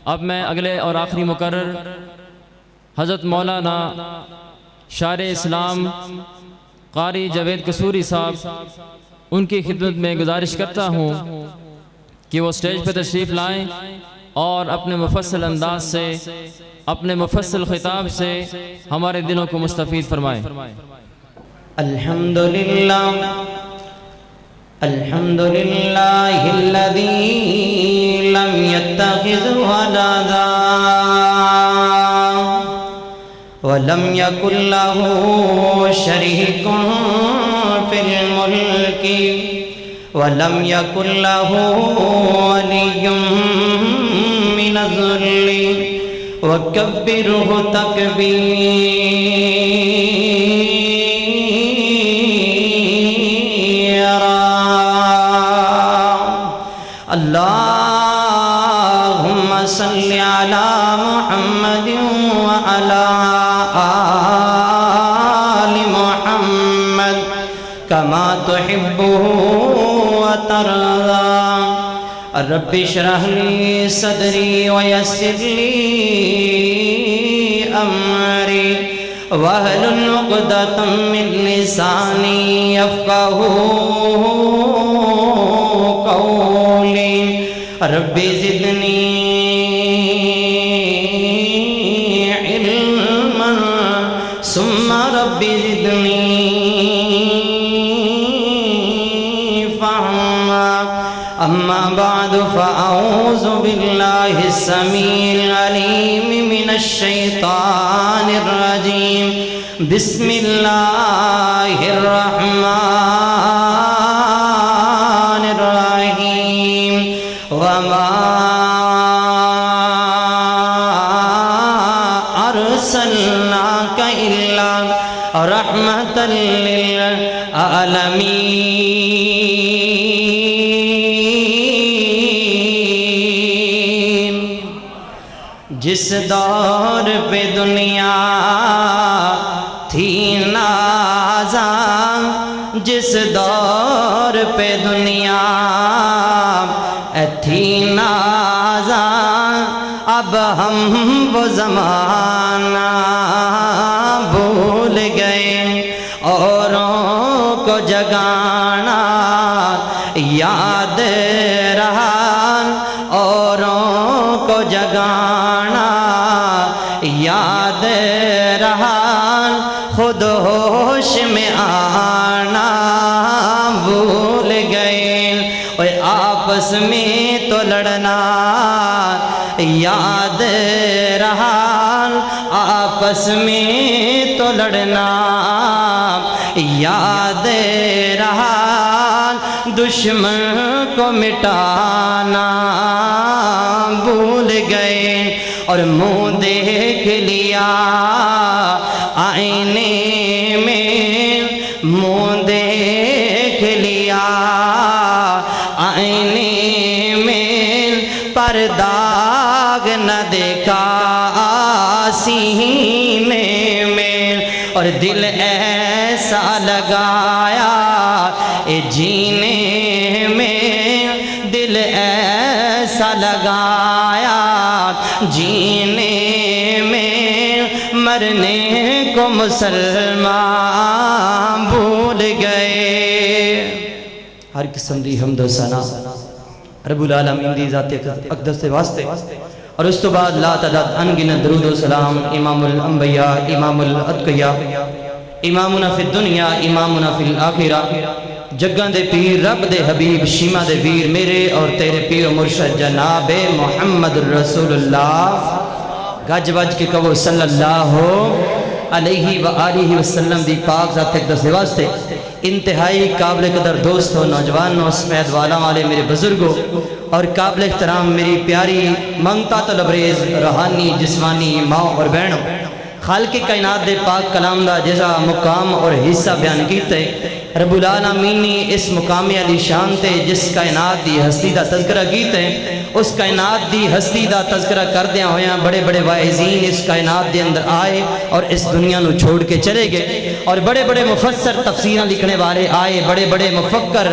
اب میں اگلے اور آخری مقرر حضرت مولانا شاعر اسلام قاری جاوید قصوری صاحب ان کی خدمت میں گزارش کرتا ہوں کہ وہ سٹیج پہ تشریف لائیں اور اپنے مفصل انداز سے اپنے مفصل خطاب سے ہمارے دلوں کو مستفید فرمائیں۔ الحمدللہ الحمدللہ الذی لم يتخذ ولدا ولم يكن له شريك في الملك ولم يكن له ولي من الذل وكبره تكبيرا اللهم صل على محمد وعلى آل محمد كما تحبه وترضى رب اشرح لي صدري ويسر لي أمري واحلل عقدة من لساني يفقهوا قولي رب زدني علما ثم رب زدني فهما أما بعد فأعوذ بالله السميع العليم من الشيطان الرجيم بسم الله الرحمن الرحيم وما أرسلناك إلا رحمة للعالمين جس دور پہ دنیا تھی نازاں جس دور پہ دنیا تھی نازاں اب ہم وہ زمانہ بھول گئے اوروں کو جگانا یاد رہا اوروں کو جگانا یاد رہا خود ہوش میں آنا بھول گئے اور آپس میں تو لڑنا یاد رہا آپس میں تو لڑنا یاد رہا دشمن کو مٹانا بھول گئے اور منہ دیکھ لیا آئینے میں منہ دیکھ لیا آئینے میں پر داغ نہ دیکھا سینے میں اور دل ایسا لگایا جینے میں دل ایسا لگایا جینے میں مرنے کو مسلمان بھول گئے۔ ہر قسم دی حمد و ثنا رب العالمین دی ذات اقدس سے واسطے اور اس تو بعد لا تعداد انگنت درود و سلام امام الانبیاء امام الاتقیاء امامنا فی الدنیا امامنا فی الآخرہ جگاں دے پیر رب دے حبیب شیمہ دے ویر میرے اور تیرے پیر و مرشد جناب محمد رسول اللہ گج بج کے کہو صلی اللہ علیہ وآلہ وسلم دی پاک ذات اقدس سے واسطے انتہائی قابل قدر دوستوں نوجوانوں سمیت والا والے میرے بزرگوں اور قابل احترام میری پیاری منگتا طلبریز روحانی جسمانی ماں اور بہنوں خالق کائنات دے پاک کلام دا جزا مقام اور حصہ بیان کیتے رب العالمین نے اس مقام علی شان تے جس کائنات دی ہستی دا تذکرہ کیتے اس کائنات دی ہستی دا تذکرہ کر دیا ہویا بڑے بڑے واعظین اس کائنات دے اندر آئے اور اس دنیا نو چھوڑ کے چلے گئے اور بڑے بڑے مفسر تفسیریں لکھنے والے آئے بڑے بڑے مفکر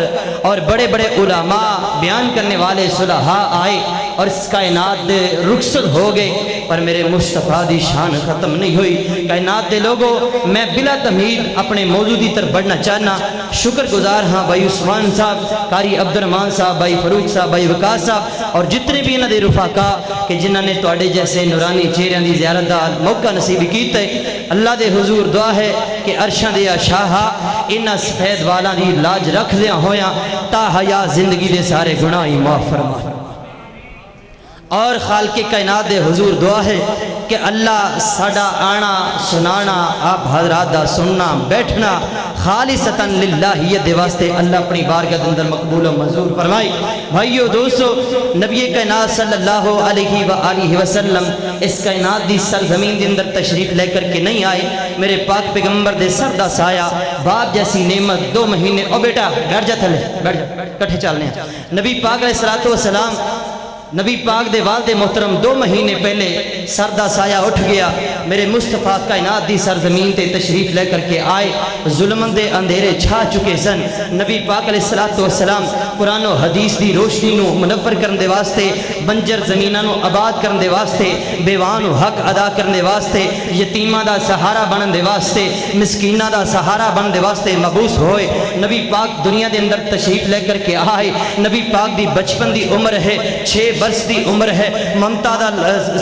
اور بڑے بڑے علماء بیان کرنے والے صلحاء آئے اور اس کائنات دے رخصت ہو گئے پر میرے مصطفیٰ دی شان ختم نہیں ہوئی۔ کائنات دے لوگوں میں بلا تمہید اپنے موضوع دی طرف بڑھنا چاہنا۔ شکر گزار ہاں بھائی عثمان صاحب، قاری عبدالرحمان صاحب، بھائی فاروق صاحب، بھائی وقاص صاحب اور جتنے بھی انہاں دے رفاقا کہ جنہاں نے تواڈے جیسے نورانی چہریاں دی زیارت دا موقع نصیب کیتا ہے۔ اللہ دے حضور دعا ہے کہ عرشاں دے شاہا انہاں سفید والاں دی لاج رکھ دیاں ہویاں تا حیا زندگی دے سارے گناہ ہی معاف فرما۔ اور خالق کائنات دے حضور دعا ہے کہ اللہ ساڈا آنا سنانا آپ حضرات دا سننا بیٹھنا خالصتاً للہیت دے واسطے اللہ اپنی بارگاہ دے اندر مقبول و منظور فرمائی۔ بھائیو دوستو، نبی کائنات صلی اللہ علیہ وآلہ وسلم اس کائنات دی سرزمین دے اندر تشریف لے کر کے نہیں آئے۔ میرے پاک پیغمبر دے سر دا سایہ باپ جیسی نعمت 2 مہینے، او بیٹا بیٹھ جا تھلے، بیٹھ جا کٹھے چلنے ہیں۔ نبی پاک علیہ السلام نبی پاک دے والد محترم 2 مہینے پہلے سر دا سایہ اٹھ گیا۔ میرے مصطفیٰ کائنات دی سرزمین تے تشریف لے کر کے آئے۔ ظلمن دے اندھیرے چھا چکے سن۔ نبی پاک علیہ السلام قرآن و حدیث دی روشنی نو منور کرن دے واسطے، بنجر زمیناں نو آباد کرن دے واسطے، بیوان و حق ادا کرن دے واسطے، یتیماں دا سہارا بنن دے واسطے، مسکیناں دا سہارا بنن دے واسطے مبعوث ہوئے۔ نبی پاک دنیا دے اندر تشریف لے کر کے آئے۔ نبی پاک دی بچپن دی عمر ہے 6 برس دی عمر ہے۔ ممتا دا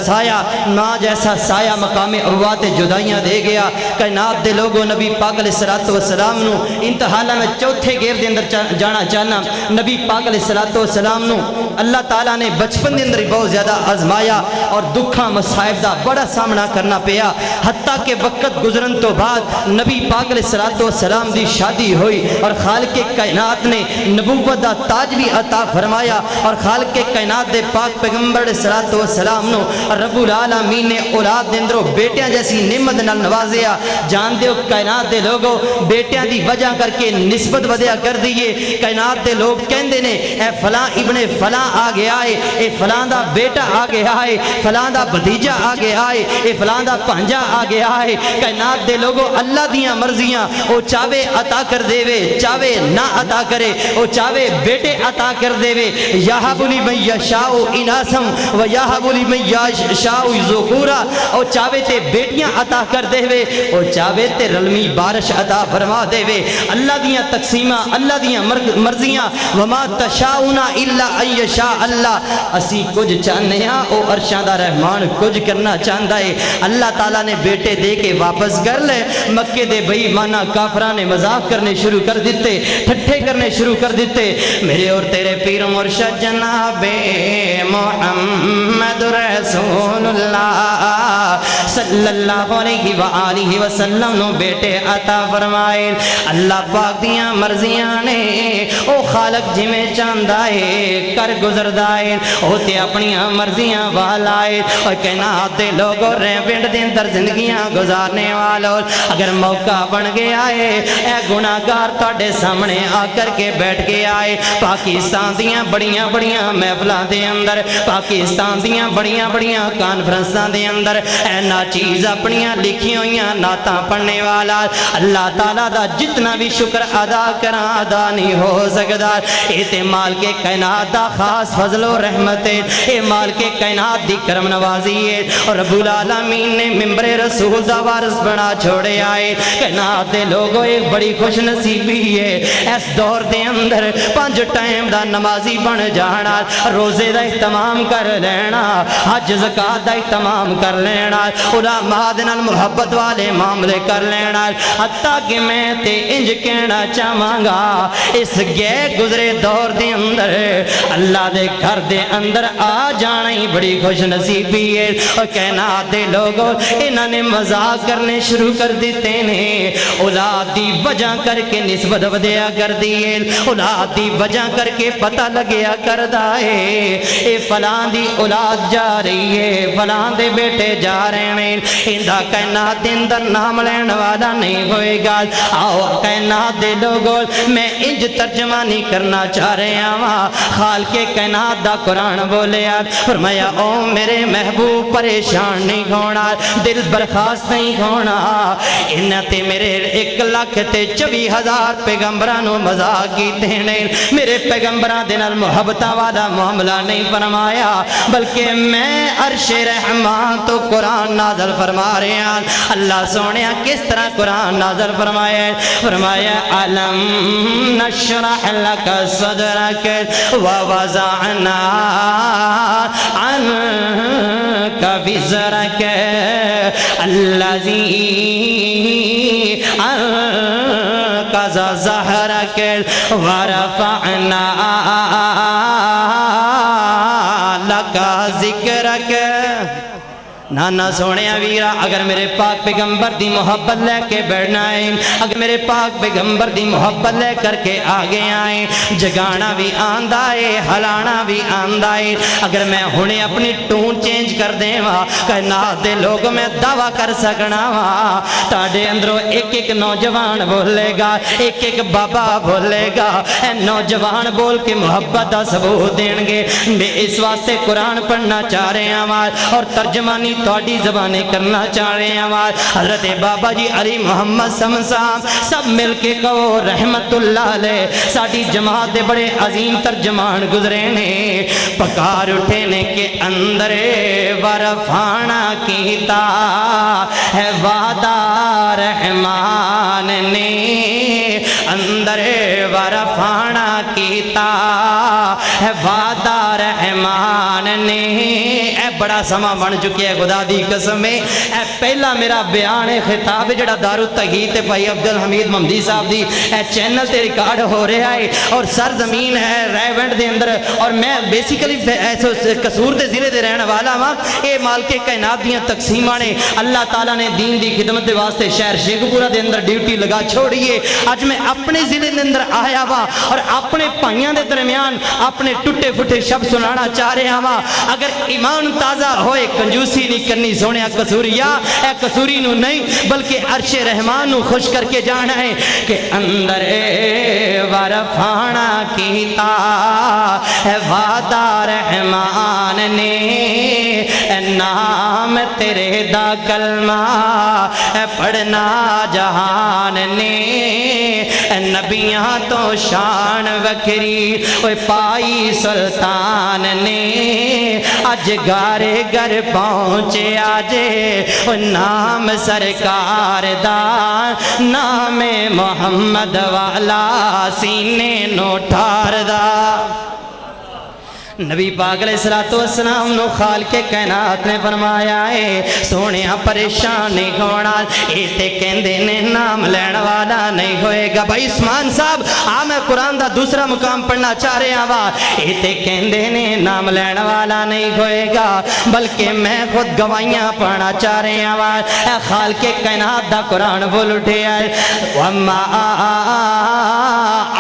سایہ نا جیسا سایہ مقام عبوات جدائیاں دے گیا۔ کائنات دے لوگوں نبی پاک علیہ السلام نو انتہالا میں چوتھے گیر دے اندر جانا چاہنا۔ نبی پاک علیہ السلام نو اللہ تعالیٰ نے بچپن دے اندر بہت زیادہ آزمایا اور دکھاں مصائب دا بڑا سامنا کرنا پیا، حتیٰ کہ وقت گزرن تو بعد نبی پاک علیہ السلام دی شادی ہوئی اور خالق کائنات نے نبوت دا تاج بھی عطا فرمایا اور خالق کائنات دے پاک پیغمبر صلی السلام نو رب العالمین نے اولاد دے اندروں بیٹیاں جیسی نعمت نال نوازیا۔ جان دے کائنات دے لوگوں بیٹیاں دی وجہ کر کے نسبت ودیا کر دیئے۔ کائنات دے لوگ کہندے نے اے فلاں ابن فلاں آگے آئے، اے فلاں دا بیٹا آگے آئے، فلاں دا بھتیجا آگے آئے، اے فلاں دا پانجا آگے آئے۔ کائنات دے لوگوں اللہ دیاں مرضیاں او چاہے عطا کر دے وے، چاہے نہ عطا کرے، او چاہے بیٹے عطا کر دے وے۔ یہب لمن یشاء اناسم و یہب لمن یشاء ذکورا، او چاہے تے بیٹیاں عطا کر دے وے، او چاہے تے رلمی بارش عطا فرما دے وے۔ اللہ دیاں تقسیمہ، اللہ دیاں مرضیاں، وما تشاؤنا الا ان یشاء اللہ۔ اسی کچھ چاہنے ہاں، او عرشاں دا رحمان کچھ کرنا چاہندا ہے۔ اللہ تعالیٰ نے بیٹے دے کے واپس کر لے۔ مکے دے بے ایمانہ کافراں نے مذاق کرنے شروع کر دیتے، ٹھٹھے کرنے شروع کر دیتے۔ میرے اور تیرے پیر مرشد جناب محمد رسول اللہ صلی اللہ علیہ وآلہ وسلم نو بیٹے عطا فرمائے۔ اللہ پاک دیاں مرضیاں نے او خالق جی میں چاندائے کر گزردائے، او تے اپنیاں مرضیاں والائے۔ اور کائنات دے لوگوں رہے پنڈ دے اندر زندگیاں گزارنے والوں اگر موقع بن گیا ہے، اے گناہگار تواڈے سامنے آ کر کے بیٹھ کے آئے۔ پاکستان دیاں بڑیاں بڑیاں محفلاں دے اندر، پاکستان دیاں بڑیاں بڑیاں کانفرنساں دے اندر اے ناچیز اپنیاں لکھی ہوئیاں نعتاں پڑھنے والا اللہ تعالیٰ دا جتنا بھی شکر ادا کراں ادا نہیں ہو سکتا۔ اے تے مال کے کائنات دا خاص فضل و رحمت ہے، اے مال کے کائنات دی کرم نوازی ہے اور رب العالمین نے ممبر رسول دا وارث بنا چھوڑے آئے۔ کائنات دے لوگوں ایک بڑی خوش نصیبی ہے اس دور دے اندر 5 ٹائم دا نمازی بن جانا، روزے دا اہتمام کر لینا، حج زکات دا اہتمام کر لینا، علماء دے نال محبت والے معاملے کر لینا۔ حتیٰ کہ میں تے انج کہنا چاہواں گا اس گئے گزرے دور دے اندر اللہ دے گھر دے اندر آ جانا ہی بڑی خوش نصیبی ہے۔ اور کائنات دے لوگوں انہاں نے مذاق کرنے شروع کر دیتے نے، اولاد دی وجہ کر کے نسبت ودیا کر دیے، اولاد دی وجہ کر کے پتہ لگیا کردا ہے اے فلاں دی اولاد جا رہی ہے، فلاں دے بیٹے جا رہے ہیں، اندہ کائنات دے اندر نام لین والا نہیں ہوئے گا۔ آؤ کائنات دے لوگوں میں انج ترجمانی کرنا چاہ رہے ہیں، خالق کائنات دا قرآن بولیا، فرمایا او میرے محبوب پریشان نہیں ہونا، دل برخاست نہیں ہونا۔ انہاں تے میرے 1,24,000 پیغمبرانو مذاق کیتے ہیں، میرے پیغمبران دے نال محبتاں والا معاملہ نہیں نہیں فرمایا بلکہ میں عرش رحمان تو قرآن نازل فرما رہے ہیں. اللہ سونے کس طرح قرآن نازل فرمایا ہے؟ فرمایا علم نشرح لک صدرک ووضعنا عنک وزرک الذی انقض ظہرک ورفعنا لک ذکرک. نانا سونے ویرا اگر میرے پاک پیغمبر دی محبت لے کے بیٹھنا ہے, اگر میرے پاک پیغمبر دی محبت لے کر کے آگے آئیں, جگانا بھی آندہ ہے ہلانا بھی آندہ ہے. اگر میں ہونے اپنی ٹون چینج کر دیں وا کائنات دے لوگ میں دعویٰ کر سکنا وا تاڑے اندروں ایک ایک نوجوان بولے گا, ایک ایک بابا بولے گا, اے نوجوان بول کے محبت دا ثبوت دیں گے. میں اس واسطے قرآن پڑھنا چاہ رہے ہیں اور ترجمانی توڑی زبانیں کرنا چاہ رہے ہیں. حضرت بابا جی علی محمد صاحب سب مل کے کہو رحمت اللہ علیہ. ساڑی جماعت دے بڑے عظیم ترجمان گزرے نے, پکار اٹھے نے کے اندر ورفانا کیتا ہے وعدہ رحمان نے, اندر ورفانا کیتا ہے وعدہ رحمان نے. اے بڑا سما بن چکے ہے خدا دی قسم ہے. اے پہلا میرا بیان خطاب جڑا دار التحقیق تے بھائی عبدالحمید محمدی صاحب دی اے چینل تے ریکارڈ ہو رہا ہے اور سرزمین ہے ریونڈ دے اندر, اور میں بیسیکلی قصور دے ضلع دے رہنے والا ہاں. اے مالک کائنات دیاں تقسیماں نے اللہ تعالیٰ نے دین دی خدمت دے واسطے شہر شیخ پورہ دے اندر ڈیوٹی لگا چھوڑیے. اج میں اپنے ضلع دے اندر آیا وا اور اپنے پائیاں دے درمیان اپنے ٹوٹے پھٹے شب سنانا چاہ رہے ہاں. اگر ایمان تازہ ہوئے کنجوسی نہیں کرنی سونے قصوریا, اے قصوری نو نہیں بلکہ عرش رحمان نو خوش کر کے جانا ہے کہ اندر ورفانا کیتا ہے وعدہ رحمان نے, اے نام تیرے دا کلمہ اے پڑھنا جہان نے, اے نبیاں تو شان وکری اوے پائی سلطان نے. اج گارے گر پہنچے آجے نام سرکار دا, نام محمد والا سینے نو ٹھار دا. نبی پاک علیہ السلام نو خالق کائنات نے فرمایا ہے سونیا پریشان نہیں ہونا, ایتے کہندے نے نام لین والا نہیں ہوئے گا. بھائی عثمان صاحب میں قرآن دا دوسرا مقام پڑھنا چاہ رہے ہیں. ایتے کہندے نے نام لین والا نہیں ہوئے گا بلکہ میں خود گوائیاں پڑھنا چاہ رہے ہیں. اے خالق کائنات دا قرآن بول اٹھے آئے وَمَا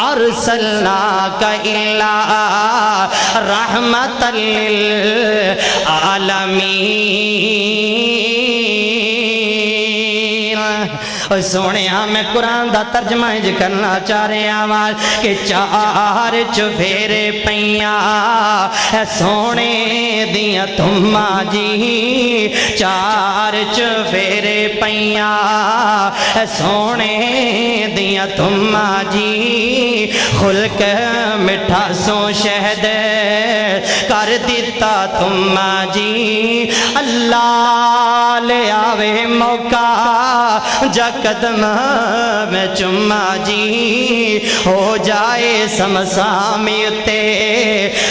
أَرْسَلْنَاكَ إِلَّا رحمت للعالمین. سونے میں قرآن دا ترجمہ کرنا چاہ رہے ہیں کہ چار چفیرے پیاں سونے دیا تم جی, چار چفیرے پیاں سونے دیا تم جی, خلق مٹھا سو شہد کر دیتا تم جی. اللہ لے آوے موقع جا قدم میں چما جی, ہو جائے سمسامی تے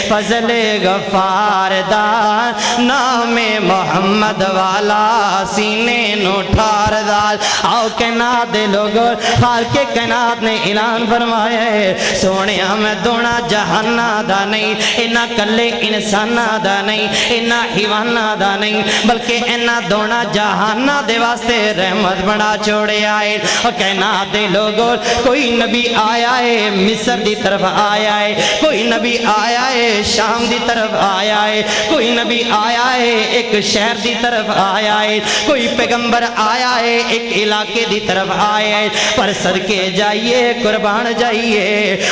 فضل غفار دا, نام محمد والا سینے نو ٹھار دا. آؤ کائنات دے لوگوں خالق کائنات نے اعلان فرمایا ہے سونیا میں دونا جہانہ دا نہیں, اینا کلے انسانہ دا نہیں, اینا حیوانہ دا نہیں بلکہ اینا دونا جہانہ دے واسطے رحمت بنا چھوڑے آئے. اور کائنات دے لوگوں کوئی نبی آیا ہے مصر دی طرف آیا ہے, کوئی نبی آیا ہے شام دی طرف آیا ہے, کوئی نبی آیا ہے ایک شہر دی طرف آیا ہے, کوئی پیغمبر آیا ہے ایک علاقے دی طرف آیا ہے. پر صدقے جائیے قربان جائیے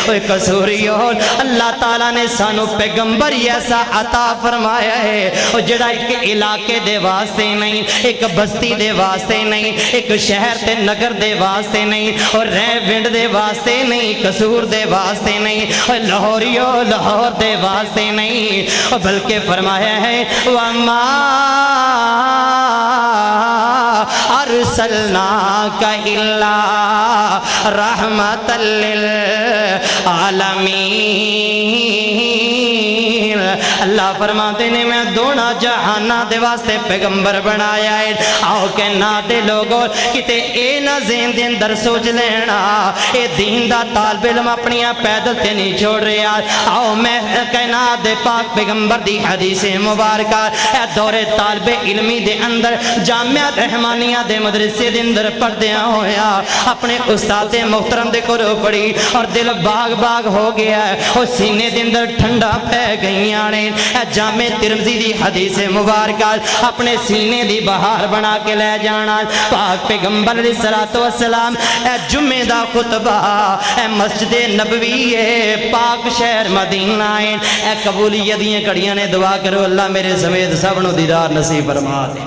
اوہ قصوریون, اللہ تعالیٰ نے سانو پیغمبر ایسا عطا فرمایا ہے اور جڑا ایک علاقے دے واسطے نہیں, ایک بستی دے واسطے نہیں, ایک شہر تے نگر دے واسطے نہیں, اور ریونڈ دے واسطے نہیں, قصور دے واسطے نہیں, اور لاہوریو لاہور دے واسطے واسطے نہیں بلکہ فرمایا ہے وَمَا أَرْسَلْنَاكَ إِلَّا رَحْمَةً لِلْعَالَمِينَ اللہ فرماتے نے میں دونوں جہانہ دے واسطے پیغمبر بنایا ہے آؤ کہنا دے لوگوں کتے اے نہ ذہن دے اندر سوچ لینا اے دین دا طالب علم اپنی پیدل تے نہیں چھوڑ رہا آؤ میں کہنا دے پاک پیغمبر دی حدیث مبارکہ اے دور طالب علمی دے اندر جامعہ رحمانیہ دے مدرسے دے اندر پڑھدیاں ہویا اپنے استاد محترم دے کرو پڑھی اور دل باغ باغ ہو گیا ہے اور سینے دے اندر ٹھنڈا پہ گئیاں نے اے جامع ترمذی دی حدیث مبارکہ اپنے سینے دی بہار بنا کے لے جانا پاک پیغمبر علیہ السلام اے جمعہ دا خطبہ اے مسجد نبوی پاک شہر مدینہ اے قبولیت دیاں کڑیاں نے دعا کرو اللہ میرے سمیت سب نو دیدار نصیب فرما دے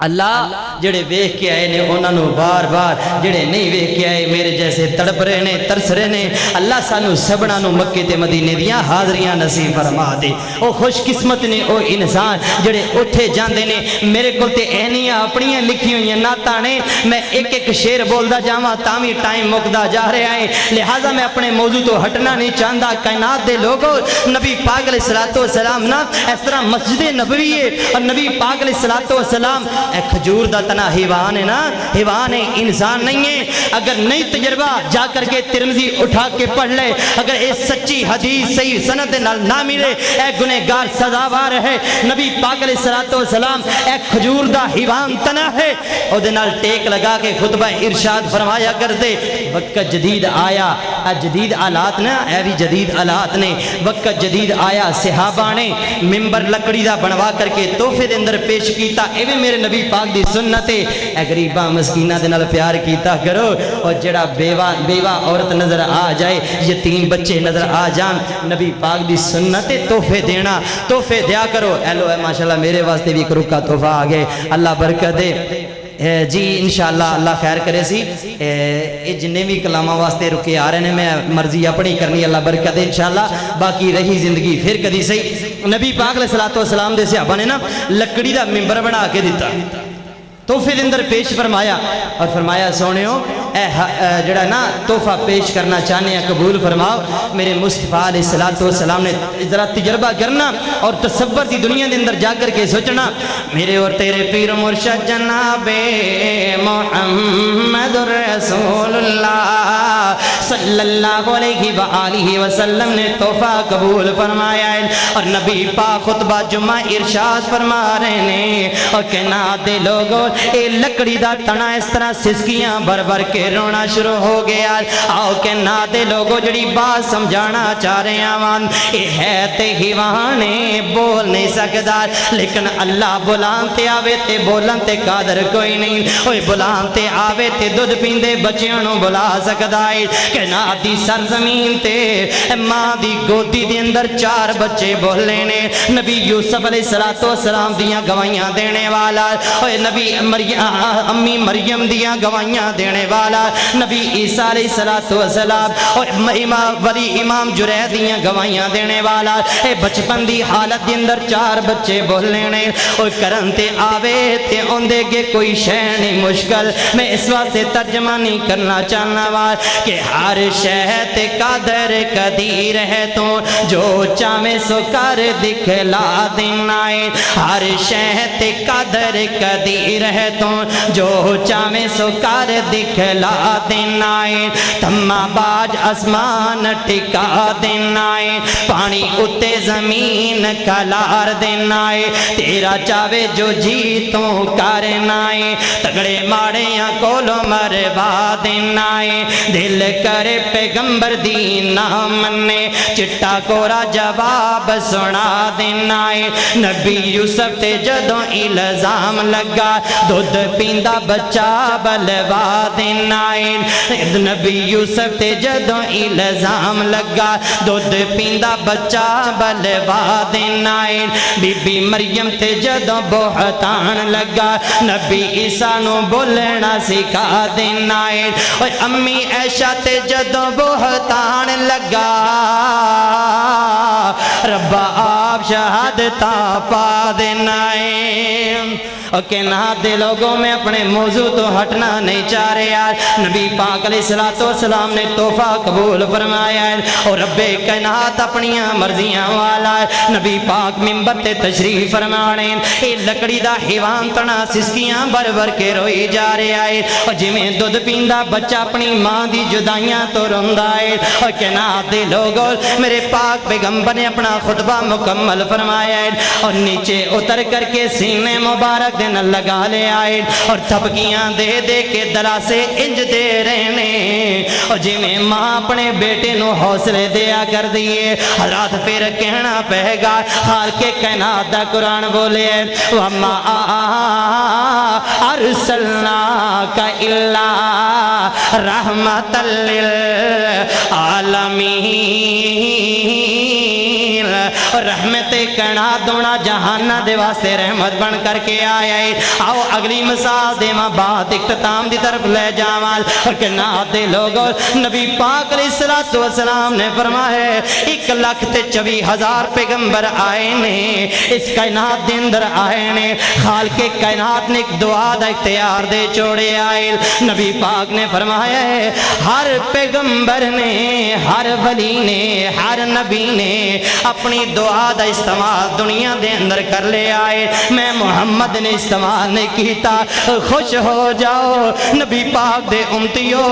اللہ جڑے ویکھ کے آئے نے انہاں نو بار بار جڑے نہیں ویکھ کے آئے میرے جیسے تڑپ رہے نے ترس رہے نے اللہ سانو سبنا نو مکے تے مدینے دیاں حاضریاں نصیب فرما دے او خوش قسمت نے او انسان جڑے اٹھے جاندے نے میرے کول تے اینیاں اپنیاں لکھی ہوئی نعتاں نے میں ایک ایک شعر بولدا جاواں تاویں ٹائم مکدا جا رہا ہے لہذا میں اپنے موضوع تو ہٹنا نہیں چاہندا کائنات دے لوگوں نبی پاک علیہ السلام نا اس طرح مسجد نبوی ہے اور نبی پاک علیہ السلام اے کھجور دا تنا حیوان ہے نا حیوان ہے انسان نہیں ہے اگر نئی تجربہ جا کر کے ترمذی اٹھا کے پڑھ لے اگر اے سچی حدیث صحیح سند نال نہ ملے اے گنہگار سزاوار ہے نبی پاک علیہ السلام اے کھجور دا حیوان تنا ہے او دے نال ٹیک لگا کے خطبہ ارشاد فرمایا کر دے وقت جدید آیا جدید آلات نا اے بھی جدید آلات نے وقت جدید آیا صحابہ نے ممبر لکڑی دا بنوا کر کے تحفے دے اندر پیش کیتا اے بھی میرے نبی پاک دی سنت ہے اے غریباں مسکیناں دے نال پیار کیتا کرو اور جڑا بیوہ عورت نظر آ جائے یتیم بچے نظر آ جان نبی پاک دی سنت ہے تحفے دینا تحفے دیا کرو اے لو اے ماشاءاللہ میرے واسطے بھی ایک رکا تحفہ آ گئے اللہ برکت دے جی انشاءاللہ اللہ خیر کرے سی جنہیں بھی کلامہ واسطے رکے آ رہے ہیں میں مرضی اپنی کرنی اللہ برکت دے انشاءاللہ باقی رہی زندگی پھر کدی صحیح نبی پاک علیہ السلام دے صحابہ نے نا لکڑی دا ممبر بنا کے دیتا تحفے اندر پیش فرمایا اور فرمایا سونےو اے جڑا نا تحفہ پیش کرنا چاہنے ہیں قبول فرماؤ میرے مصطفیٰ علیہ السلام نے ذرا تجربہ کرنا اور تصور دی دنیا دے اندر جا کر کے سوچنا میرے اور تیرے پیر مرشد جناب محمد رسول اللہ صلی اللہ علیہ وآلہ وسلم نے تحفہ قبول فرمایا ہے اور نبی پاک خطبہ جمعہ ارشاد فرما رہے ہیں اور کہنا دے لوگوں اے لکڑی دا تنا اس طرح سسکیاں بر بر کے رونا شروع ہو گیا آؤ کہنا دے لوگوں جڑی بات سمجھانا چاہ رہے ہیں آمان اے ہے تے ہیوانے بول نہیں سکتا لیکن اللہ بلان تے آوے تے بولن تے قادر کوئی نہیں اوہ بلان تے آوے تے دودھ پیندے بچیانوں بلا سکتا ہے کہنا دی سرزمین تے ماں دی گودی دی اندر 4 بچے بولے نے نبی یوسف علیہ السلام دیاں گوائیاں دینے والا اوہ نبی امی مریم دیاں گوائیاں دینے والا نبی عیسیٰ علیہ السلام اور ولی امام جرید دیاں گوائیاں دینے والا اے بچپن دی حالت دی اندر 4 بچے بولنے نے اور کرن تے آوے تے اندے گے کوئی شے نہیں مشکل میں اس واسطے ترجمہ نہیں کرنا چاہنا وار کہ ہر شے تے قادر قدیر ہے تو جو چاہے سو کر دکھلا دینا ہے ہر شے تے قادر قدیر ہے تو جو چاہے سو کر دکھلا دینا ہے تمہ باج اسمان ٹکا دینا ہے پانی اتے زمین کھلار دینا ہے تیرا چاہے جو جیتوں کرنا ہے تگڑے ماڑیاں کولو مروا دینا ہے دل کرے پیغمبر دی نام نے چٹا کورا جواب سنا دینا ہے نبی یوسف تے جدوں الزام لگا دودھ پیندا بچہ بلوا دینا نائن نبی یوسف تے جدوں الزام لگا دودھ پیندا بچہ بلوا دینا ہے بی بی مریم تے جدوں بہتان لگا نبی عیسیٰ نو بولنا سکھا دینا ہے اور امی عائشہ تے جدوں بہتان لگا ربا آپ شہادتہ پا دینا ہے اور کائنات دے لوگوں میں اپنے موضوع تو ہٹنا نہیں چاہ رہے یار نبی پاک علیہ السلام نے تحفہ قبول فرمایا ہے اور رب کائنات اپنی مرضیاں والا ہے نبی پاک منبر تے تشریف فرمانے اے لکڑی دا حیوان تنا سسکیاں بر بر کے روئی جا رہے آئے اور جی میں دودھ پیندا بچہ اپنی ماں دی جدائیاں تو روندا ہے اور کائنات دے لوگوں میرے پاک پیغمبر نے اپنا خطبہ مکمل فرمایا ہے اور نیچے اتر کر کے سینے مبارک دن لگا لے آئے اور تھپکیاں دے دے کے دلا سے انج دے رہنے اور جی میں ماں اپنے بیٹے نو حوصلے دیا کر دیئے حضرات پھر کہنا پہے گا حال کے کائنات دا قرآن بولے وَمَا أَرْسَلْنَاكَ إِلَّا رَحْمَةً لِلْعَالَمِينَ رحمت کائنات دونا جہانہ دے واسطے رحمت بن کر کے آیا ہے آؤ اگلی مثال دے ماں بات اختتام دی طرف لے جاوال اور کائنات دے لوگوں نبی پاک علیہ السلام نے فرمایا 1,24,000 پیغمبر آئے نے اس کائنات دے اندر آئے نے خالق کائنات نے ایک دعا دا اختیار دے چھوڑے آئے نبی پاک نے فرمایا ہے ہر پیغمبر نے ہر ولی نے ہر نبی نے اپنی دعا دا استعمال دنیا دے اندر کر لے آئے میں محمد نے استعمال نہیں کیتا خوش ہو جاؤ نبی پاک دے امتیو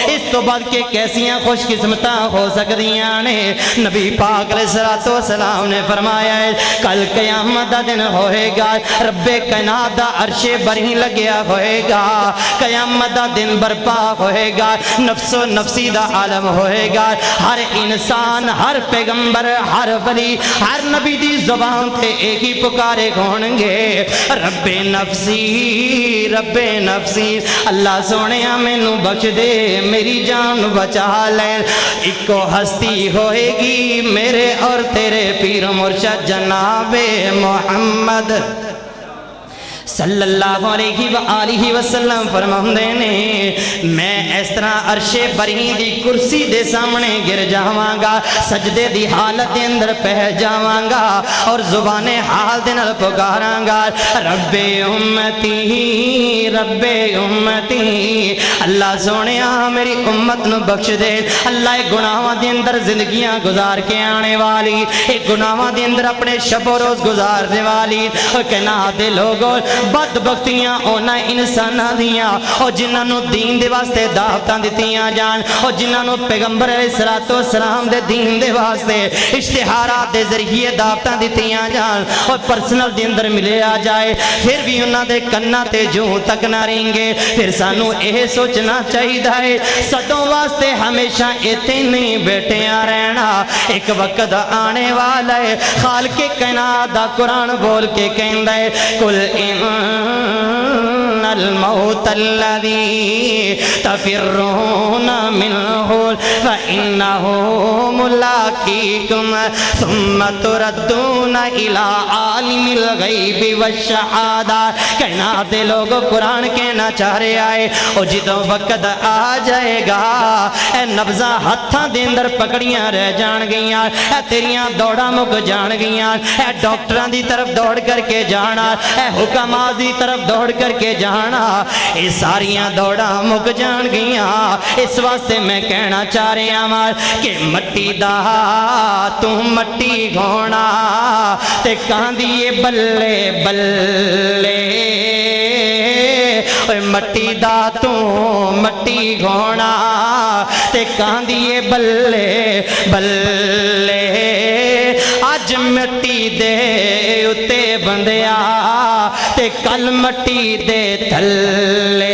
اس تو بعد کے کیسیاں خوش قسمتاں ہو سکدیاں نے نبی پاک علیہ السلام نے فرمایا ہے کل قیامت دا دن ہوئے گا رب کائنات دا عرش برہی لگیا ہوئے گا قیامت دا دن برپا ہوئے گا نفس و نفسی دا عالم ہوئے گا ہر انسان ہر پیغمبر ہر ولی ہر نبی دی زبان تھے ایک ہی پکارے گھونگے رب نفسی اللہ سونیا میں نو بخش دے میری جان بچا لے ایکو ہستی ہوئے گی میرے اور تیرے پیر مرشد جناب محمد صلی اللہ علیہ وآلہ وسلم فرماندے نے میں اس طرح عرش بری دی کرسی دے سامنے گر جاواں گا سجدے دی حالت دے اندر پہ جاواں گا اور زبان حال دے نال پکاراں گا رب امتی اللہ سونیا میری امت نو بخش دے اللہ گناہاں دے اندر زندگیاں گزار کے آنے والی ایک گناہاں دے اندر اپنے شب و روز گزارنے والی کائنات دے لوگوں بدبختیاں اونا انساناں دیاں اور جنہاں نو دین دے واسطے دعوتاں دتیاں جان اور جنہاں نو پیغمبر علیہ السلام دے دین دے واسطے اشتہارات دے ذریعے دعوتاں دتیاں جان اور پرسنل دے اندر ملے آ جائے پھر بھی انہاں دے کناں تے جوں تک نہ رینگے پھر سانو یہ سوچنا چاہیے سدوں واسطے ہمیشہ ایتھے نہیں بیٹھیاں رہنا ایک وقت آنے والا ہے خالق کائنات دا قرآن بول کے کہندا ہے کل الموت الذي تفرون منه فإنه ملاقيكم ثم تردون إلى عالم الغيب والشهادة کائنات دے لوگ قرآن کہنا چاہ رہے آئے اور جدوں وقت آ جائے گا اے نبضہ ہتھاں دے اندر پکڑیاں رہ جان گئیاں اے تیریاں دوڑا مک جان گئیاں اے ڈاکٹران دی طرف دوڑ کر کے جانا اے حکمات دی طرف دوڑ کر کے جانا اے ساریاں دوڑا مک جان گئیاں اس واسطے میں کہنا چاہ رہے ہیں کہ مٹی دا تو مٹی گھونا تے کہاں دیئے بلے بلے مٹی دا تو مٹی گھونا تے کہاں دیئے بلے بلے آج مٹی دے اتے بندیا تے کل مٹی دے تھلے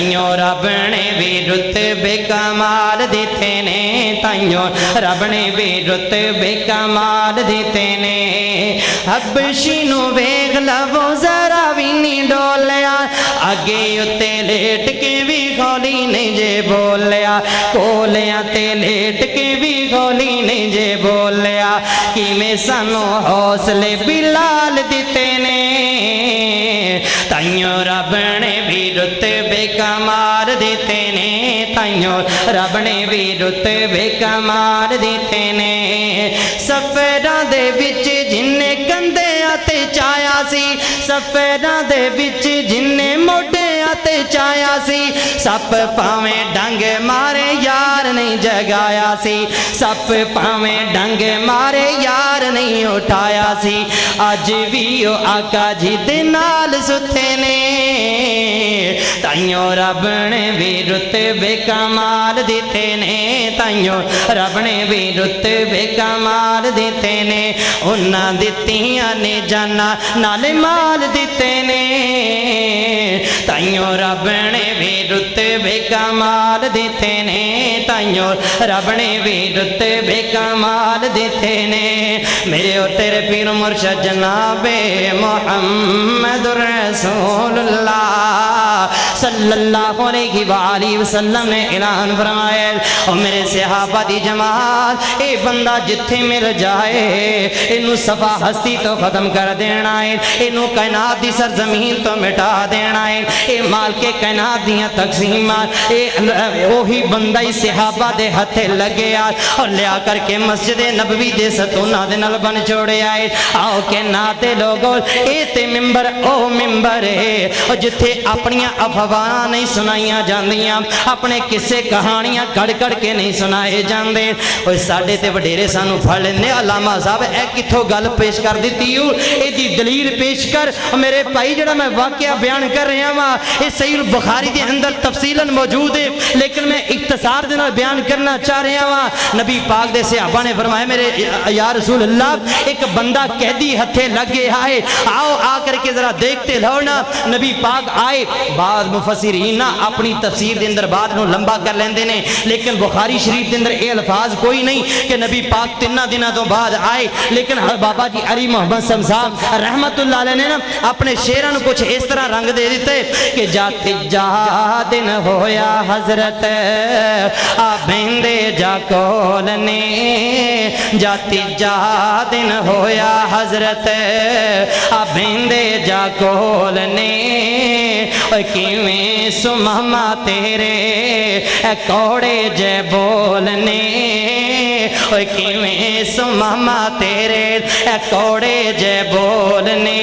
تائیوں رب نے بھی رتبے کمال دیتے نے تائیوں رب نے بھی رتبے کمال دیتے نے حبشی نو ویکھ لو ذرا بھی نہیں ڈولیا اگے اتے لیٹ کے بھی کھولی نہیں جے بولیا کھولیاں تے لیٹ کے بھی کھولی نہیں جے بولیا کہ میں سانو حوصلے بلال دیتے نے تائیوں رب نے بھی رتبے کمال دیتے نے تائیوں رب نے بھی رتبے کمال دیتے نے سفیراں دے وچ جننے کندے آتے چایا سی سفیراں دے وچ جننے موڈے آتے چایا سی سپ پاویں ڈنگ مارے یار نہیں جگایا سی سپ پاویں ڈنگ مارے یار نہیں اٹھایا سی آج بھی او آقا جی دے نال ستے نے تائیوں رب نے بھی رتبے کمال دیتے نے تائیوں رب نے بھی رتبے کمال دیتے نے انہاں دتیاں نے جانا نال مال دیتے نے تائیوں رب نے بھی رتبے کمال دیتے نے تائیوں رب نے بھی رتبے کمال دیتے نے میرے اور تیرے پیر مرشد جناب محمد رسول اللہ صلی اللہ علیہ وآلہ وسلم نے اعلان فرمایا اور میرے صحابہ دی جماعت اے بندہ جتھے مل جائے انہوں صفا ہستی تو ختم کر دینا ہے انہوں کائنات دی سرزمین تو مٹا دینا ہے اے مال کے کائنات دیاں تقسیمات اے وہی بندہ ہی صحابہ دے ہتھے لگے آج اور لیا کر کے مسجد نبوی دے ستونہ دے نل بن چھوڑے آئے آؤ کہ ناتے لوگوں اے تے ممبر او ممبر ہے اور جتھے اپنیاں افواہاں نہیں سنائیاں جاندیاں اپنے کسے کہانیاں کڑ کڑ کے نہیں سنائے جاندے اور ساڑھے تے وڈیرے سانو پھڑ لینے علامہ صاحب اے کتھو گل پیش کر دیتی ہوں اے دی دلیل پیش کر میرے بھائی جڑا میں واقعہ بیان کر رہے ہیں وہاں اے صحیح البخاری دے اندر تفصیلاً موجود ہے لیکن میں اختصار دینا بیان کرنا چاہ رہے ہیں وہاں نبی پاک دے صحابہ نے فرمایا میرے یا رسول اللہ ایک بندہ قیدی ہتھے لگے آئے آؤ آ کر کے ذرا دیکھتے لونا نبی پاک آئے بعض مفسرین اپنی تفسیر دے اندر بعد نو لمبا کر لیندے نے لیکن بخاری شریف دے اندر اے الفاظ کوئی نہیں کہ نبی پاک تنہ دنہ تو بعد آئے لیکن بابا جی علی محمد صاحب رحمت اللہ علیہ نے نا اپنے شیران کچھ اس طرح رنگ دے دیتے کہ جاتے جا دن ہویا حضرت آبیندے جا کولنے جاتی جا دن ہویا حضرت آبیندے جا کولنے کیویں سماما تیرے کوڑے جے بولنے کیویں سماما تیرے کوڑے جے بولنے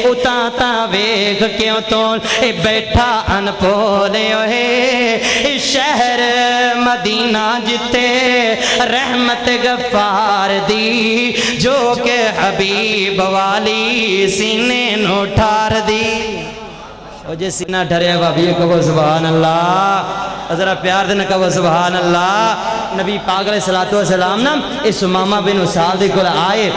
اتا تا ویکھ کیوں تو بیٹھا ان پولے ہوئے شہر مدینہ جتے رحمت غفار دی جو کہ حبیب والی سینے نو ٹھار دی اور جے سینہ ڈھرے بابی کہو سبحان اللہ ذرا پیار دینا کہو سبحان اللہ نبی پاک علیہ السلام نا اس امامہ بن اسال دے کل آئے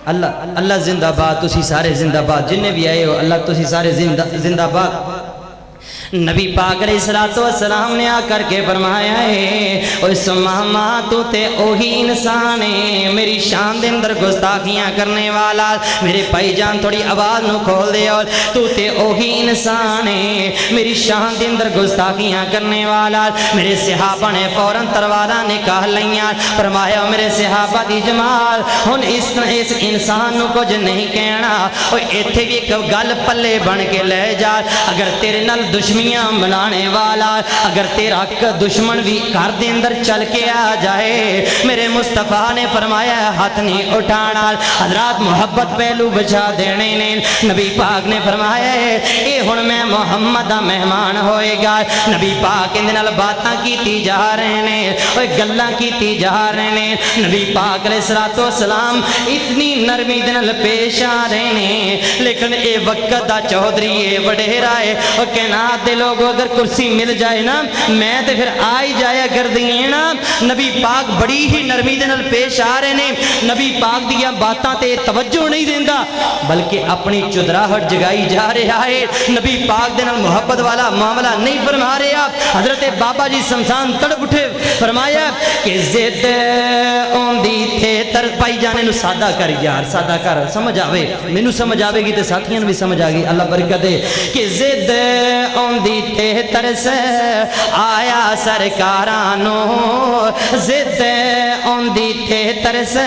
اللہ زندہ باد تسی سارے زندہ باد جنہیں بھی آئے ہو اللہ تسی سارے زندہ باد نبی پاک علیہ السلام نے آ کر کے فرمایا ہے اس ماما تو تے اوہی انسان ہے میری شان دے اندر گستاخیاں کرنے والا میرے بھائی جان تھوڑی آواز نو کھول دے اور تو تے اوہی انسان ہے میری شان دے اندر گستاخیاں کرنے والا میرے صحابہ نے فوراں تلواراں نکال لیاں فرمایا میرے صحابہ دی جمال ہن اس انسان نو کچھ نہیں کہنا اور ایتھے بھی ایک گل پلے بن کے لے جا اگر تیرے نال دشمنیاں بنانے والا اگر تیرا دشمن بھی گھر دے اندر چل کے آ جائے میرے مصطفیٰ نے فرمایا ہاتھ نہیں اٹھانا حضرات محبت پہلو بچا دینے نے نبی پاک نے فرمایا اے ہن میں محمد دا مہمان ہوئے گا نبی پاک اندے نال باتاں کیتی جا رہے نے اور گلاں کیتی جا رہے نے نبی پاک علیہ السلام اتنی نرمی دے نال پیش آ رہے نے لیکن اے وقت دا چودھری اے وڈیرا ہے اور کہنا دے دے لوگوں اگر کرسی مل جائے نا میں تے پھر آئی جایا کر دیئے نا نبی پاک بڑی ہی نرمی دے نال پیش آ رہے نے نبی پاک دیا باتاں تے توجہ نہیں دیندہ بلکہ اپنی چدراہٹ جگائی جا رہا ہے نبی پاک دے نال محبت والا معاملہ نہیں فرما رہے آپ حضرت بابا جی سمسان تڑپ اٹھے فرمایا کہ زد اوندی تھے تر پائی جانے نو سادہ کر یار سادہ کر سمجھ آوے میں نو سمجھ آوے گی تے ساتھیاں بھی سمجھ آگی اللہ برکت دے کہ زد اوندی تھے ترس آیا سرکارانو زد اوندی تھے ترس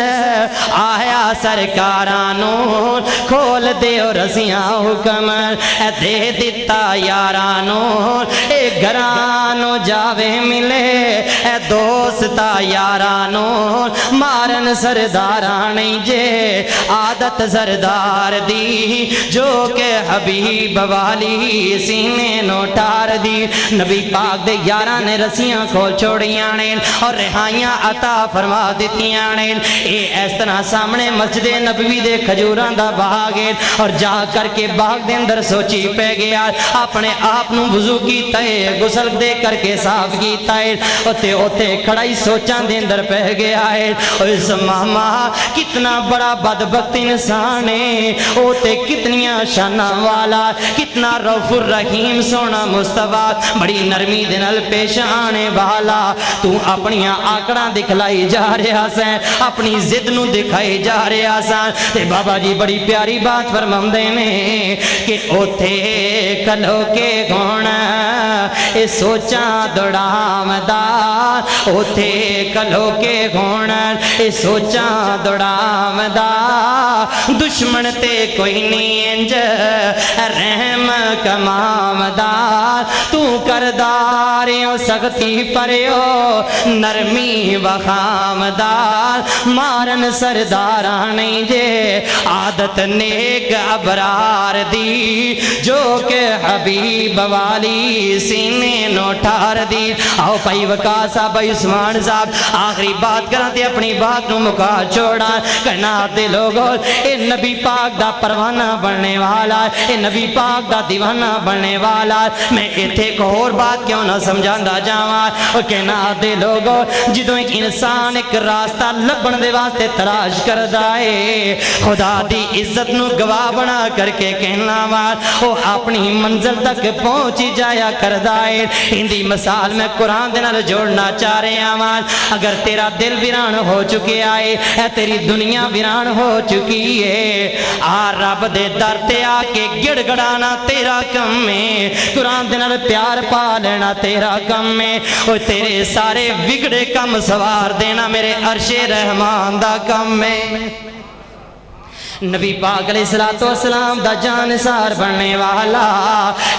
آیا سرکارانو کھول دے اور رسیاں حکم دے دیتا یارانو اے گرانو جاوے ملے اے دوستا یارانو مارن سردارانی جے عادت سردار دی جو کہ حبیب والی سینے نو ٹار دی نبی پاک دے یاران نے رسیاں کھول چھوڑیاں نے اور رہائیاں عطا فرما دیتیاں نے اے اس طرح سامنے مسجد نبوی دے کھجوران دا باغ اور جا کر کے باغ دے اندر سوچی پہ گیا اپنے آپ نو وضو کیتا ہے غسل دے کر کے صاف کیتا ہے اوتے کھڑائی سوچاں دے اندر پہ گیا ہے اور اس ماما کتنا بڑا بدبخت انسان ہے اوتے کتنیاں شانہ والا کتنا رؤوف الرحیم سونا مصطفیٰ بڑی نرمی دے نال پیش آنے والا تو اپنی آکڑاں دکھلائی جا رہا سیں اپنی زد نو دکھائی جا رہا سیں تے بابا جی بڑی پیاری بات فرماندے نے کہ اوتھے کلو کے گھوڑ اے سوچاں دوڑامدار اوتھے کلو کے گھوڑ اے سوچاں دوڑامدار دشمن تے کوئی نہیں انج رحم کمامدار تو کرداریوں سختی پریو نرمی وخامدار مارن سردارانی جے عادت نیک ابرار دی جو کہ حبیب والی سینے نو ٹھار دی آؤ پائی وقاص صاحب عثمان صاحب آخری بات کرتے اپنی بات نو مکا چھوڑا کہنا دے لوگوں اے نبی پاک دا پروانہ بننے والا اے نبی پاک دا دیوانہ بننے والا میں ایتھے کو اور بات کیوں نہ سمجھاندہ جاواں اور کہنا دے لوگوں جدوں ایک انسان ایک راستہ لبن دے واسطے تلاش کر دائے خدا دی عزت نو گواہ بنا کر کے کہنا وار وہ اپنی منزل تک پہنچی جایا کر دائے ہندی مثال میں قرآن دے نال جوڑنا چاہ رہے ہیں وار اگر تیرا دل ویران ہو چکے آئے اے تیری دنیا ویران ہو چکی ہے رب دے در تے آ کے گڑ گڑانا تیرا کم ہے قرآن دے نال پیار پا لینا تیرا کم ہے اور تیرے سارے بگڑے کم سوار دینا میرے عرش رحمان دا کم ہے نبی پاک علیہ السلام دا جانسار بننے والا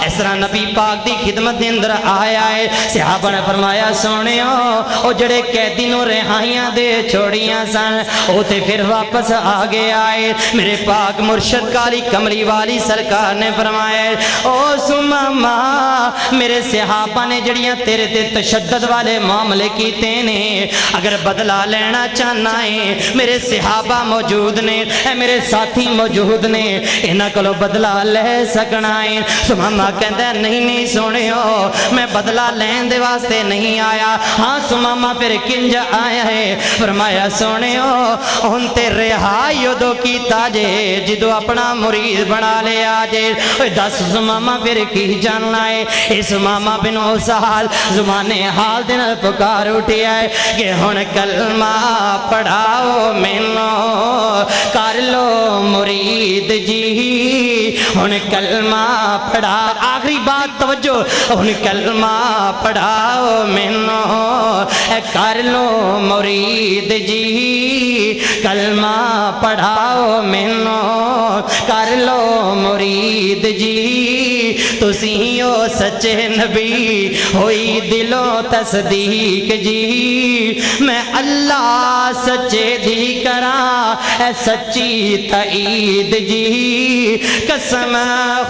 اس طرح نبی پاک دی خدمت اندر آیا ہے صحابہ نے فرمایا سونے او جڑے قیدی نو رہائیاں دے چھوڑیاں سن او تے پھر واپس آگے آئے میرے پاک مرشد کالی کملی والی سرکار نے فرمایا او سماما میرے صحابہ نے جڑیاں تیرے تے تشدد والے معاملے کیتے نے اگر بدلہ لینا چاہنا ہے میرے صحابہ موجود نے اے میرے ساتھی موجود نے انہاں کولوں بدلہ لے سکنا ہے سماما کہندا نہیں سونے ہو میں بدلہ لین دے واسطے نہیں آیا ہاں سماما پھر کنج آیا ہے فرمایا سونے ہو ان تے رہائی ادو کیتا جے جدو اپنا مرید بنا لے آجے دس سماما پھر کی جاننا ہے اس سماما بن سہال زمان حال دن پکار اٹھی ہے کہ ہن کلمہ پڑھاؤ مینو کر لو مرید جی ہن کلمہ پڑھا آخری بات توجہ ہن کلمہ پڑھاؤ مینو کر لو مرید جی کلمہ پڑھاؤ مینو کر لو مرید جی تسی ہو سچے نبی ہوئی دلوں تصدیق جی میں اللہ سچے دی کراں اے سچی تائید جی قسم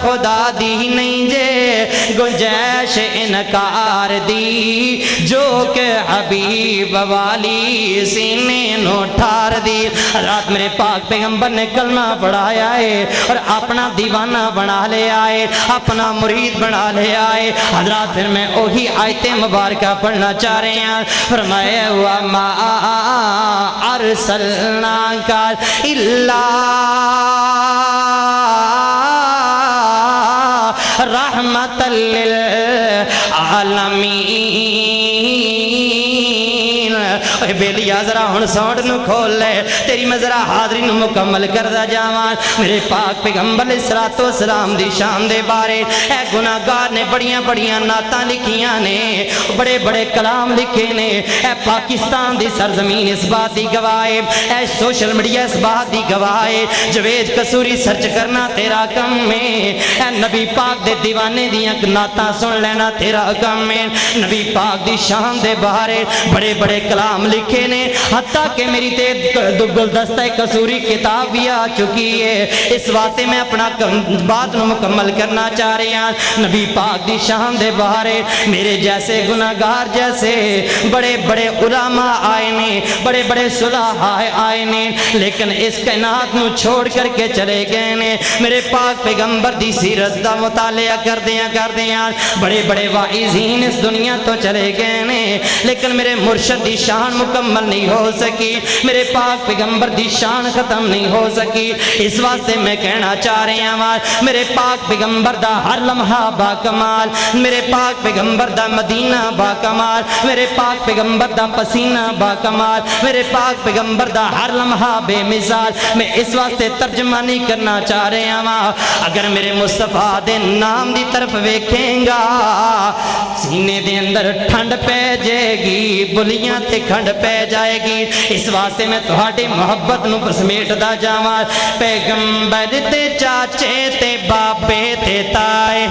خدا دی نہیں جے گنجائش انکار دی جو کہ حبیب والی سینے نو ٹھار دی رات میرے پاک پیغمبر نے کلمہ پڑھایا ہے اور اپنا دیوانہ بنا لے آئے اپنا مرید بنا لے آئے حضرات پھر میں وہی آیت مبارکہ پڑھنا چاہ رہے ہیں فرمایا وَمَا أَرْسَلْنَاكَ إِلَّا رحمت للعالمین اے بیلیا ذرا ہن ساؤنڈ نو کھول لے تیری میں ذرا حاضری نو مکمل کردا جاواں میرے پاک پیغمبر علیہ الصلوۃ والسلام دی شان دے بارے اے گناہگار نے بڑیاں بڑیاں نعتاں لکھیاں نے بڑے بڑے کلام لکھے نے اے پاکستان دی سرزمین اس بات دی گواہ ہے اے سوشل میڈیا اس بات دی گواہ ہے جوید قصوری سرچ کرنا تیرا کم ہے اے نبی پاک دے دیوانے دیاں نعتاں سن لینا تیرا کم ہے نبی پاک دی شان دے بارے بڑے بڑے کلام لکھے نے حتیٰ کہ میری تے گلدستہ قصوری کتاب بھی آ چکی ہے اس واسطے میں اپنا بات نو مکمل کرنا چاہ رہے ہیں نبی پاک دی شان دے بارے میرے جیسے گناہگار جیسے بڑے بڑے علماء آئے نے بڑے بڑے صلحاء آئے نے لیکن اس کائنات نو چھوڑ کر کے چلے گئے نے میرے پاک پیغمبر دی سیرت دا مطالعہ کر دیاں بڑے بڑے واعظین اس دنیا تو چلے گئے نے لیکن میرے مرشد دی شان مکمل نہیں ہو سکی میرے پاک پیغمبر دی شان ختم نہیں ہو سکی اس واسطے میں کہنا چاہ رہے ہیں میرے پاک پیغمبر دا ہر لمحہ با کمال میرے پاک پیغمبر دا مدینہ با کمال میرے پاک پیغمبر دا پسینہ با کمال میرے پاک پیغمبر دا ہر لمحہ بے مثال میں اس واسطے ترجمہ نہیں کرنا چاہ رہے ہیں اگر میرے مصطفیٰ دے نام دی طرف ویکھیں گا سینے دے اندر ٹھنڈ پہ جائے گی بلیاں تے کھنڈ پہ جائے گی اس واسطے میں تہاڈی محبت نو سمیٹ دا جاواں پیغمبر تے چاچے تے بابے تے تائے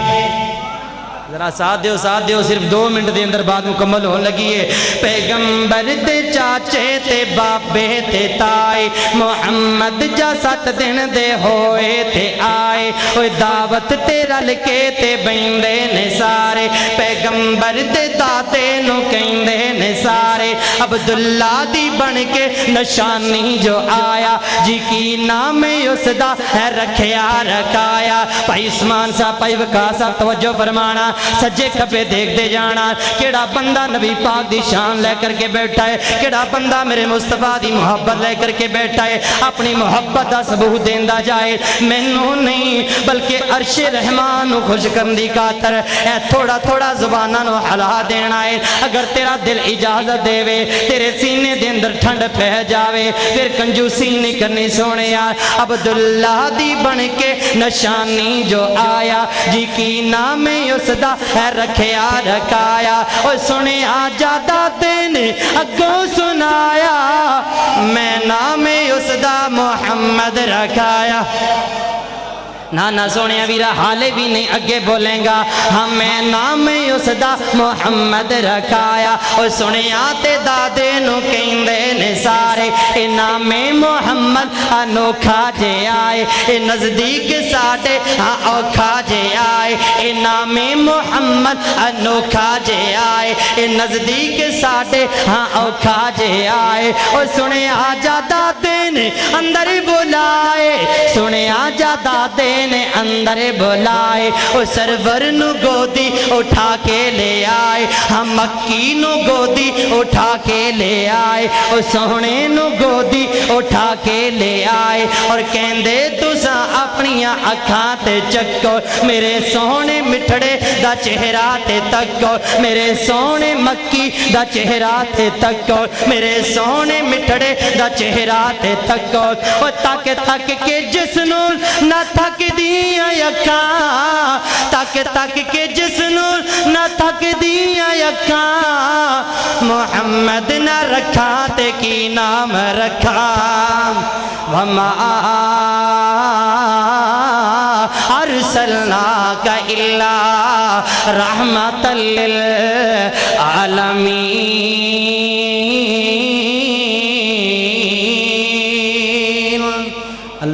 ذرا ساتھ دیو صرف 2 منٹ دے اندر بعد مکمل ہون لگی ہے پیغمبر تے چاچے تے بابے تے تائے محمد جا 7 دن دے ہوئے تے آئے اوے دعوت تے رل کے تے بیندے نے سارے پیغمبر تے داتے نو کہندے نے سارے عبداللہ دی بن کے نشانی جو آیا جی کی نام اس دا ہے رکھیا رکھایا بھائی عثمان صاحب بھائی وقاص صاحب توجہ فرمانا سجے کھبے دیکھ دے جانا کیڑا بندہ نبی پاک دی شان لے کر کے بیٹھا ہے کیڑا بندہ میرے مصطفیٰ دی محبت لے کر کے بیٹھا ہے اپنی محبت دا ثبوت دیندا جائے مینوں نہیں بلکہ عرش رحمان نو خوش کرن دی خاطر اے تھوڑا تھوڑا زباناں نو ہلا دینا ہے اگر تیرا دل اجازت دے وے تیرے سینے دے اندر ٹھنڈ پہ جاوے پھر کنجوسی نہیں کرنی سونے یار عبداللہ دی بن کے نشانی جو آیا جی کی نام اس دا ہے رکھیا رکھایا اور سنے آجادہ دینے اگوں سنایا میں نام اس دا محمد رکھایا نانا سونے ویرا حالے بھی نہیں اگے بولیں گا ہمیں نام اس دا محمد رکھایا اور سونے آتے دادے نو کہندے نے سارے اے نام محمد انوکھا جے آئے اے نزدیک ساٹے ہاں اوکھا جے آئے اے نام محمد انوکھا جے آئے اے نزدیک ساٹے ہاں اوکھا جے آئے اور سونے آجا دادے نے اندر بلائے سونے آجا دادے نے اندر بلائے او سرور نو گودی اٹھا کے لے آئے ہم مکی نو گودی اٹھا کے لے آئے او سونے نو گودی اٹھا کے لے آئے اور کہندے تساں اپنیاں اکھاں تے چکو میرے سونے مٹھڑے دا چہرہ تے تکو میرے سونے مکی دا چہرہ تے تکو میرے سونے مٹھڑے دا چہرہ تے تکو او تک تک کے جسنو نہ تھک دیاں یکاں تک تک کے جسنو نہ تھک دیاں یکاں محمد نہ رکھا تے کی نام رکھا وما ارسلناک الا رحمت للعالمین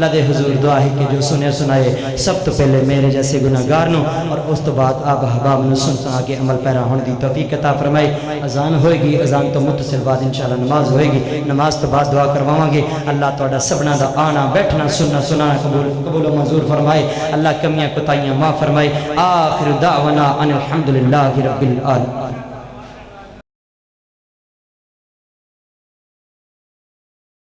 اللہ دے حضور دعا ہے کہ جو سنے سنائے سب تو پہلے میرے جیسے گناہگار نو اور اس تو بعد آپ احباب نو سن سنا کے عمل پیرا ہونے دی توفیق عطا فرمائے اذان ہوئے گی اذان تو متصل بعد انشاءاللہ نماز ہوئے گی نماز تو بعد دعا کرواواں گے اللہ تعالیٰ سبنا دا آنا بیٹھنا سننا سنانا قبول و منظور فرمائے اللہ کمیاں کوتاہیاں معاف فرمائے آخر دعوانا ان الحمدللہ رب العالمین